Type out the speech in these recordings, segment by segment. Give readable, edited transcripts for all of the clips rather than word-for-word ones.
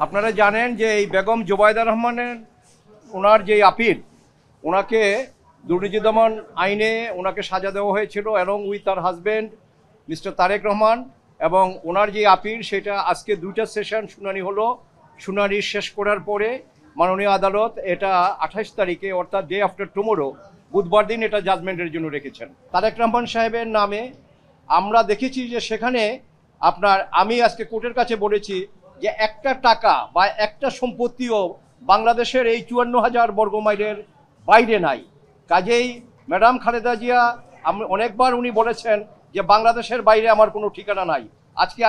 আপনারা জানেন যে এই বেগম জুবাইদা রহমানের ওনার যে আপিল, ওনাকে দুর্নীতি দমন আইনে ওনাকে সাজা দেওয়া হয়েছিল অ্যালং উইথ তার হাজব্যান্ড মিস্টার তারেক রহমান, এবং ওনার যে আপিল সেটা আজকে 2টা সেশন শুনানি হলো। শুনানি শেষ করার পরে মাননীয় আদালত এটা 28 তারিখে অর্থাৎ ডে আফটার টুমোরো বুধবার দিন এটা জাজমেন্টের জন্য রেখেছেন। তারেক রহমান সাহেবের নামে আমরা দেখেছি যে সেখানে আমি আজকে কোর্টের কাছে বলেছি যে একটা টাকা বা একটা সম্পত্তিও বাংলাদেশের এই 54,000 বর্গমাইলের বাইরে নাই। কাজেই ম্যাডাম খালেদা জিয়া অনেকবার উনি বলেছেন যে বাংলাদেশের বাইরে আমার কোনো ঠিকানা নাই। আজকে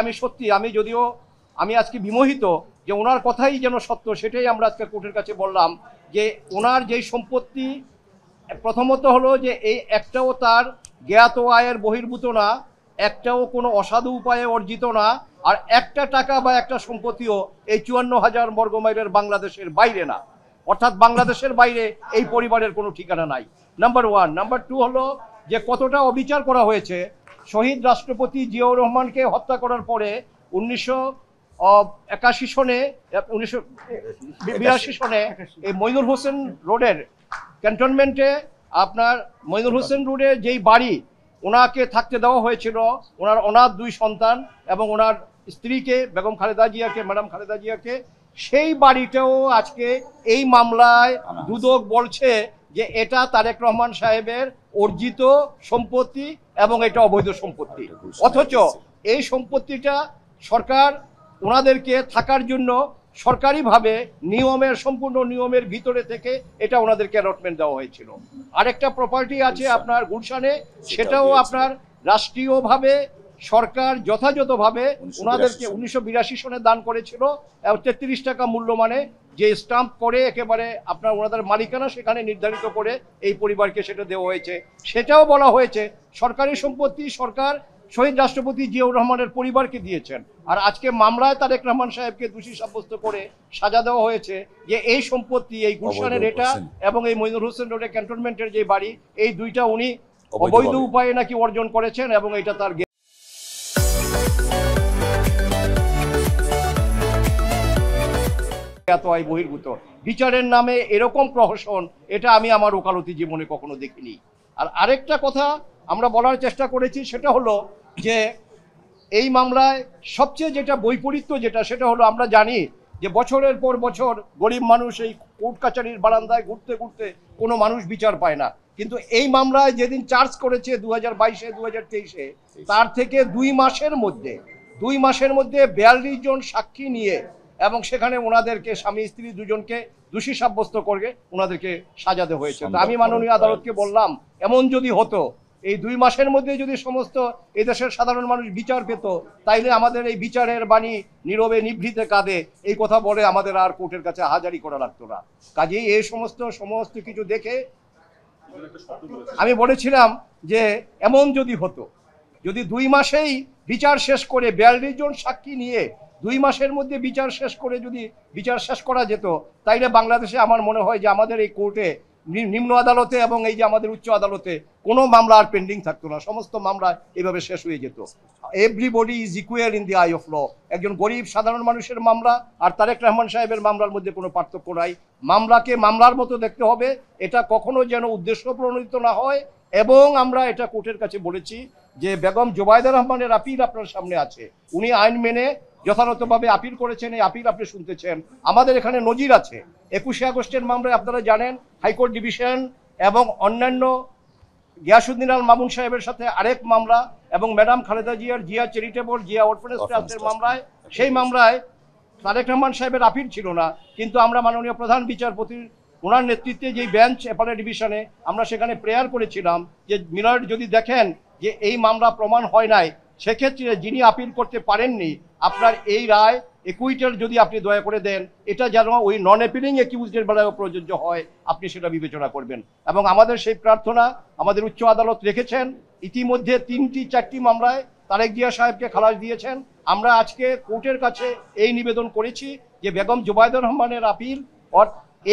আমি আজকে বিমোহিত যে ওনার কথাই যেন সত্য, সেটাই আমরা আজকে কোর্টের কাছে বললাম যে ওনার যেই সম্পত্তি প্রথমত হলো যে এই একটাও তার জ্ঞাত আয়ের বহির্ভূত না, একটাও কোনো অসাধু উপায়ে অর্জিত না, আর একটা টাকা বা একটা সম্পত্তিও এই 54,000 বর্গমাইলের বাংলাদেশের বাইরে না, অর্থাৎ বাংলাদেশের বাইরে এই পরিবারের কোনো ঠিকানা নাই। নাম্বার 1। নাম্বার 2 হলো যে কতটা অবিচার করা হয়েছে। শহীদ রাষ্ট্রপতি জিয়াউর রহমানকে হত্যা করার পরে 1982 সনে 1982 সনে এই মইনুল হোসেন রোডের ক্যান্টনমেন্টে মইনুল হোসেন রোডে যেই বাড়ি ওনাকে থাকতে দেওয়া হয়েছিল, ওনার অনাথ 2 সন্তান এবং ওনার স্ত্রীকে ম্যাডাম খালেদা জিয়াকে, সেই বাড়িটাও আজকে এই মামলায় দুদক বলছে যে এটা তারেক রহমান সাহেবের অর্জিত সম্পত্তি এবং এটা অবৈধ সম্পত্তি। অথচ এই সম্পত্তিটা সরকার ওনাদেরকে থাকার জন্য সরকারিভাবে সম্পূর্ণ নিয়মের ভিতরে থেকে এটা ওনাদেরকে অ্যালটমেন্ট দেওয়া হয়েছিল। আরেকটা প্রপার্টি আছে আপনার গুলশানে, সেটাও আপনার রাষ্ট্রীয়ভাবে সরকার যথাযথভাবে ওনাদেরকে 1982 সনে দান করেছিল 33 টাকা মূল্যমানে, যে স্টাম্প করে একেবারে ওনাদের মালিকানা সেখানে নির্ধারিত করে এই পরিবারকে সেটা দেওয়া হয়েছে। সেটাও বলা হয়েছে সরকারি সম্পত্তি সরকার শহীদ রাষ্ট্রপতি জিয়াউর রহমানের পরিবারকে দিয়েছেন। আর আজকে মামলায় তারেক রহমান সাহেবকে দোষী সাব্যস্ত করে সাজা দেওয়া হয়েছে যে এই সম্পত্তি এই গুলশানের এটা এবং এই মইনুল হোসেন রোডের ক্যান্টনমেন্টের যে বাড়ি, এই দুইটা উনি অবৈধ উপায়ে নাকি অর্জন করেছেন এবং এটা তার বহির্ভূত। বিচারের নামে এরকম প্রহসন এটা আমি আমার ওকালতি জীবনে কখনো দেখিনি। আর আরেকটা কথা আমরা বলার চেষ্টা করেছি, সেটা হলো যে এই মামলায় সবচেয়ে যেটা বৈপরীত্য সেটা হলো আমরা জানি যে বছরের পর বছর গরিব মানুষ এই কোর্ট কাছারির বারান্দায় ঘুরতে ঘুরতে কোনো মানুষ বিচার পায় না, কিন্তু এই মামলায় যেদিন চার্জ করেছে 2022-এ 2023-এ, তার থেকে 2 মাসের মধ্যে 42 জন সাক্ষী নিয়ে এবং সেখানে ওনাদেরকে স্বামী স্ত্রী দুজনকে দোষী সাব্যস্ত করে ওনাদেরকে সাজা দেওয়া হয়েছে। তো আমি মাননীয় আদালতকে বললাম, এমন যদি হতো এই 2 মাসের মধ্যে যদি সমস্ত এই দেশের সাধারণ মানুষ বিচার পেত, তাইলে আমাদের এই বিচারের বাণী নীরবে নিভৃতে কাঁদে এই কথা বলে আমাদের আর কোর্টের কাছে হাজারি করা লাগতো না। কাজেই এই সমস্ত কিছু দেখে আমি বলেছিলাম যে এমন যদি হতো, যদি 2 মাসেই বিচার শেষ করে 42 জন সাক্ষী নিয়ে 2 মাসের মধ্যে বিচার শেষ করা যেত, তাইলে বাংলাদেশে আমার মনে হয় যে আমাদের এই কোর্টে নিম্ন আদালতে এবং এই যে আমাদের উচ্চ আদালতে কোনো মামলা আর পেন্ডিং থাকতো না, সমস্ত মামলা এভাবে শেষ হয়ে যেত। Everybody is equal in the eye of law. একজন গরিব সাধারণ মানুষের মামলা আর তারেক রহমান সাহেবের মামলার মধ্যে কোনো পার্থক্য নাই। মামলাকে মামলার মতো দেখতে হবে, এটা কখনো যেন উদ্দেশ্য প্রণোদিত না হয়। এবং আমরা এটা কোর্টের কাছে বলেছি যে বেগম জুবাইদা রহমানের আপিল আপনার সামনে আছে, উনি আইন মেনে যথাযথভাবে আপিল করেছেন, এই আপিল আপনি শুনতেছেন। আমাদের এখানে নজির আছে, 21শে আগস্টের মামলায় আপনারা জানেন হাইকোর্ট ডিভিশন এবং অন্যান্য গিয়াসউদ্দিন আল মামুন সাহেবের সাথে আরেক মামলা এবং ম্যাডাম খালেদা জিয়ার জিয়া চ্যারিটেবল জিয়া অরফানেজ ট্রাস্টের মামলায়, সেই মামলায় তারেক রহমান সাহেবের আপিল ছিল না, কিন্তু আমরা মাননীয় প্রধান বিচারপতির ওনার নেতৃত্বে যেই বেঞ্চ অ্যাপেলেট ডিভিশনে আমরা সেখানে প্রেয়ার করেছিলাম যে মিলর্ড যদি দেখেন যে এই মামলা প্রমাণ হয় নাই, সেক্ষেত্রে যিনি আপিল করতে পারেননি আপনার এই রায় একুইটাল যদি আপনি দয়া করে দেন, এটা যেন ওই নন অ্যাপিলিং অ্যাকিউজডের বেলায় প্রযোজ্য হয়, আপনি সেটা বিবেচনা করবেন। এবং আমাদের সেই প্রার্থনা আমাদের উচ্চ আদালত রেখেছেন। ইতিমধ্যে 3-4টি মামলায় তারেক জিয়া সাহেবকে খালাস দিয়েছেন। আমরা আজকে কোর্টের কাছে এই নিবেদন করেছি যে বেগম জুবাইদা রহমানের আপিল,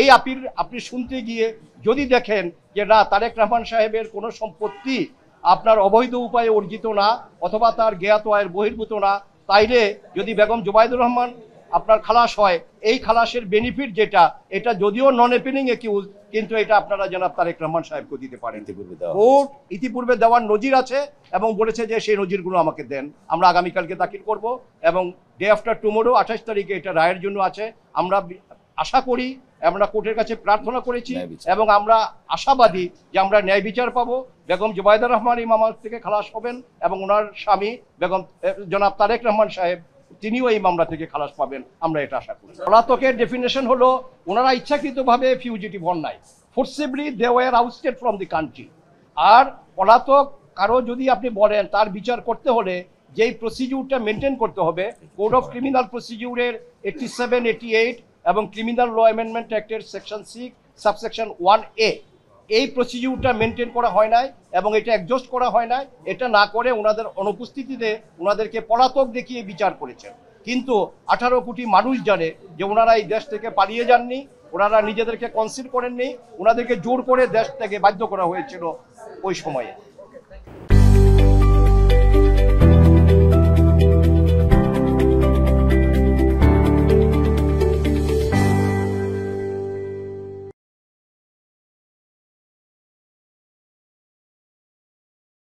এই আপিল আপনি শুনতে গিয়ে যদি দেখেন যে না তারেক রহমান সাহেবের কোনো সম্পত্তি আপনার অবৈধ উপায়ে অর্জিত না অথবা তার জ্ঞাত আয়ের বহির্ভূত না, তাইলে যদি বেগম জুবাইদুর রহমান আপনার খালাস হয়, এই খালাসের বেনিফিট যেটা, এটা যদিও নন অ্যাপিলিং একিউজ, কিন্তু এটা আপনারা জনাব তারেক রহমান সাহেবকে দিতে পারেন। কোর্ট ইতিপূর্বে দেওয়ার নজির আছে এবং বলেছে যে সেই নজিরগুলো আমাকে দেন। আমরা আগামীকালকে দাখিল করব এবং ডে আফটার টুমোরো 28 তারিখে এটা রায়ের জন্য আছে। আমরা আশা করি, আমরা কোর্টের কাছে প্রার্থনা করেছি এবং আমরা আশাবাদী যে আমরা ন্যায় বিচার পাবো। বেগম জুবাইদা রহমান এই মামলা থেকে খালাস হবেন এবং ওনার স্বামী বেগম জনাব তারেক রহমান সাহেব তিনিও এই মামলা থেকে খালাস পাবেন, আমরা এটা আশা করি। পলাতকের ডেফিনেশন হলো ওনারা ইচ্ছাকৃতভাবে ফিউজিটিভ হন নাই, forcibly they were ousted from the country. আর পলাতক কারো যদি আপনি বলেন তার বিচার করতে হলে যেই প্রসিডিউরটা মেনটেন করতে হবে, কোড অফ ক্রিমিনাল প্রসিডিউরের 87, 88 এবং ক্রিমিনাল ল অ্যামেন্ডমেন্ট অ্যাক্টের সেকশন 6 সাবসেকশন 1A, এই প্রসিডিউরটা মেনটেন করা হয় নাই এবং এটা এক্সজস্ট করা হয় নাই। এটা না করে ওনাদের অনুপস্থিতিতে ওনাদেরকে পলাতক দেখিয়ে বিচার করেছেন। কিন্তু 18 কোটি মানুষ জানে যে ওনারা এই দেশ থেকে পালিয়ে যাননি, ওনারা নিজেদেরকে কনসিড করেননি, ওনাদেরকে জোর করে দেশ থেকে বাধ্য করা হয়েছিল ওই সময়ে।